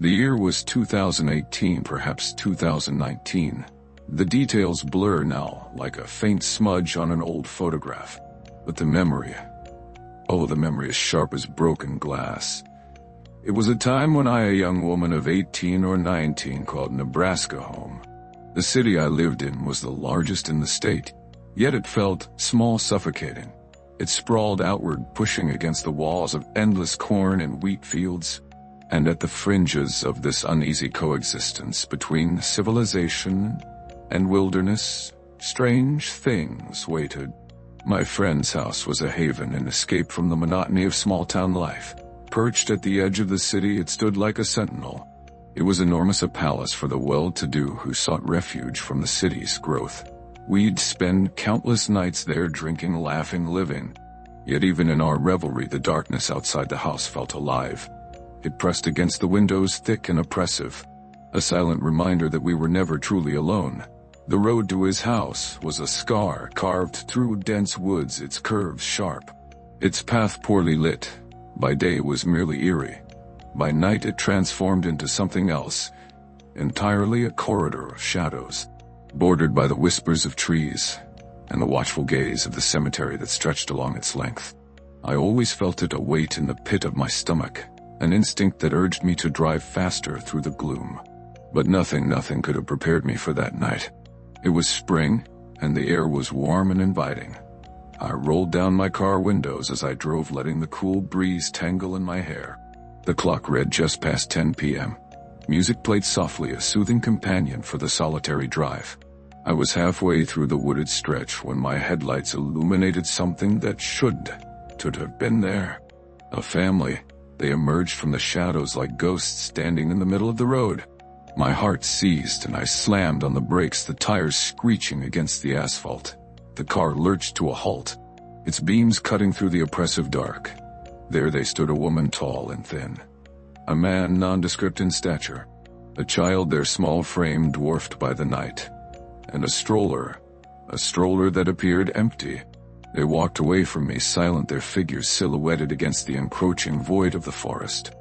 The year was 2018, perhaps 2019. The details blur now, like a faint smudge on an old photograph. But the memory is sharp as broken glass. It was a time when I, a young woman of 18 or 19, called Nebraska home. The city I lived in was the largest in the state, yet it felt small, suffocating. It sprawled outward, pushing against the walls of endless corn and wheat fields. And at the fringes of this uneasy coexistence between civilization and wilderness, strange things waited. My friend's house was a haven, an escape from the monotony of small-town life. Perched at the edge of the city, it stood like a sentinel. It was enormous, a palace for the well-to-do who sought refuge from the city's growth. We'd spend countless nights there, drinking, laughing, living. Yet even in our revelry, the darkness outside the house felt alive. It pressed against the windows, thick and oppressive, a silent reminder that we were never truly alone. The road to his house was a scar carved through dense woods, its curves sharp, its path poorly lit. By day it was merely eerie. By night it transformed into something else, entirely a corridor of shadows, bordered by the whispers of trees and the watchful gaze of the cemetery that stretched along its length. I always felt it, a weight in the pit of my stomach, an instinct that urged me to drive faster through the gloom. But nothing could have prepared me for that night. It was spring, and the air was warm and inviting. I rolled down my car windows as I drove, letting the cool breeze tangle in my hair. The clock read just past 10 p.m. Music played softly, a soothing companion for the solitary drive. I was halfway through the wooded stretch when my headlights illuminated something that should have been there. A family. They emerged from the shadows like ghosts standing in the middle of the road. My heart seized and I slammed on the brakes, the tires screeching against the asphalt. The car lurched to a halt, its beams cutting through the oppressive dark. There they stood, a woman tall and thin, a man nondescript in stature, a child, their small frame dwarfed by the night, and a stroller that appeared empty. They walked away from me, silent, their figures silhouetted against the encroaching void of the forest.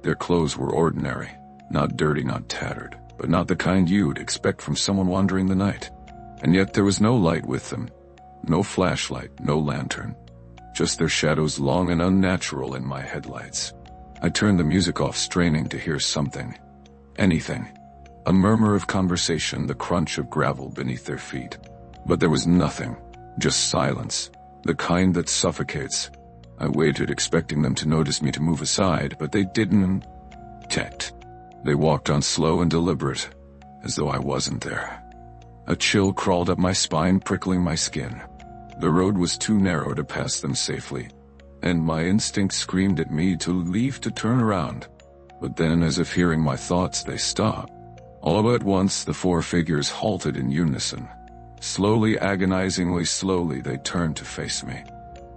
Their clothes were ordinary, not dirty, not tattered, but not the kind you'd expect from someone wandering the night. And yet there was no light with them, no flashlight, no lantern, just their shadows, long and unnatural, in my headlights. I turned the music off, straining to hear something, anything, a murmur of conversation, the crunch of gravel beneath their feet. But there was nothing, just silence. The kind that suffocates. I waited, expecting them to notice me, to move aside, but they didn't. They walked on, slow and deliberate, as though I wasn't there. A chill crawled up my spine, prickling my skin. The road was too narrow to pass them safely, and my instinct screamed at me to leave, to turn around. But then, as if hearing my thoughts, they stopped. All at once, the four figures halted in unison. Slowly, agonizingly slowly, they turned to face me.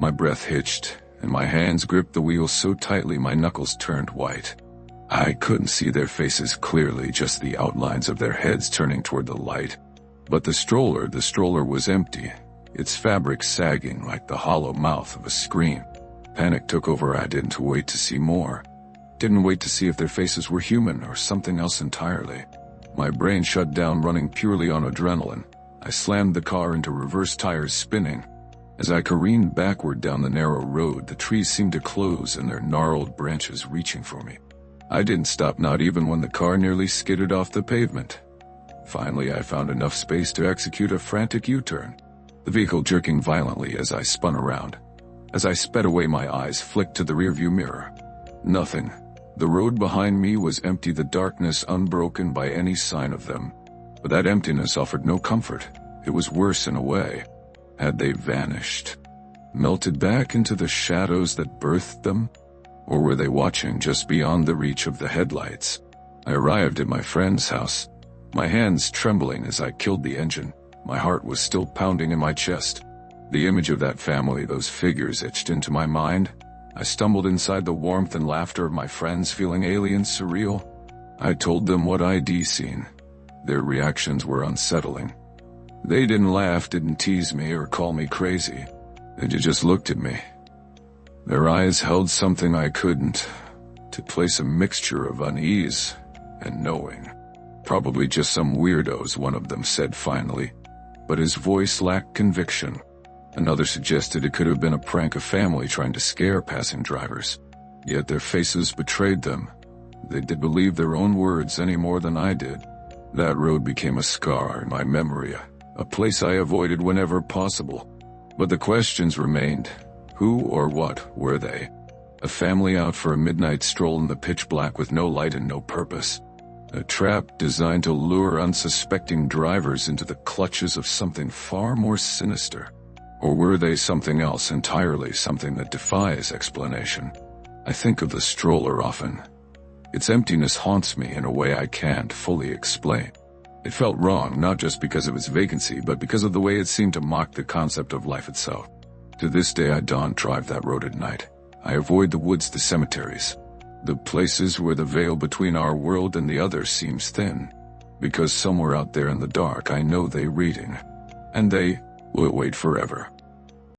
My breath hitched, and my hands gripped the wheel so tightly my knuckles turned white. I couldn't see their faces clearly, just the outlines of their heads turning toward the light. But the stroller was empty, its fabric sagging like the hollow mouth of a scream. Panic took over. I didn't wait to see more. Didn't wait to see if their faces were human or something else entirely. My brain shut down, running purely on adrenaline. I slammed the car into reverse, tires spinning. As I careened backward down the narrow road, the trees seemed to close in, their gnarled branches reaching for me. I didn't stop, not even when the car nearly skidded off the pavement. Finally, I found enough space to execute a frantic U-turn, the vehicle jerking violently as I spun around. As I sped away, my eyes flicked to the rearview mirror. Nothing. The road behind me was empty, the darkness unbroken by any sign of them. But that emptiness offered no comfort. It was worse in a way. Had they vanished? Melted back into the shadows that birthed them? Or were they watching just beyond the reach of the headlights? I arrived at my friend's house, my hands trembling as I killed the engine. My heart was still pounding in my chest. The image of that family, those figures, etched into my mind. I stumbled inside, the warmth and laughter of my friends feeling alien, surreal. I told them what I'd seen. Their reactions were unsettling. They didn't laugh, didn't tease me or call me crazy. They just looked at me. Their eyes held something I couldn't, to place, a mixture of unease and knowing. Probably just some weirdos, one of them said finally, but his voice lacked conviction. Another suggested it could have been a prank, a family trying to scare passing drivers. Yet their faces betrayed them. They didn't believe their own words any more than I did. That road became a scar in my memory, a place I avoided whenever possible. But the questions remained. Who or what were they? A family out for a midnight stroll in the pitch black with no light and no purpose. A trap designed to lure unsuspecting drivers into the clutches of something far more sinister. Or were they something else entirely, something that defies explanation? I think of the stroller often. Its emptiness haunts me in a way I can't fully explain. It felt wrong, not just because of its vacancy, but because of the way it seemed to mock the concept of life itself. To this day I don't drive that road at night. I avoid the woods, the cemeteries, the places where the veil between our world and the other seems thin. Because somewhere out there in the dark I know they're reading. And they will wait forever.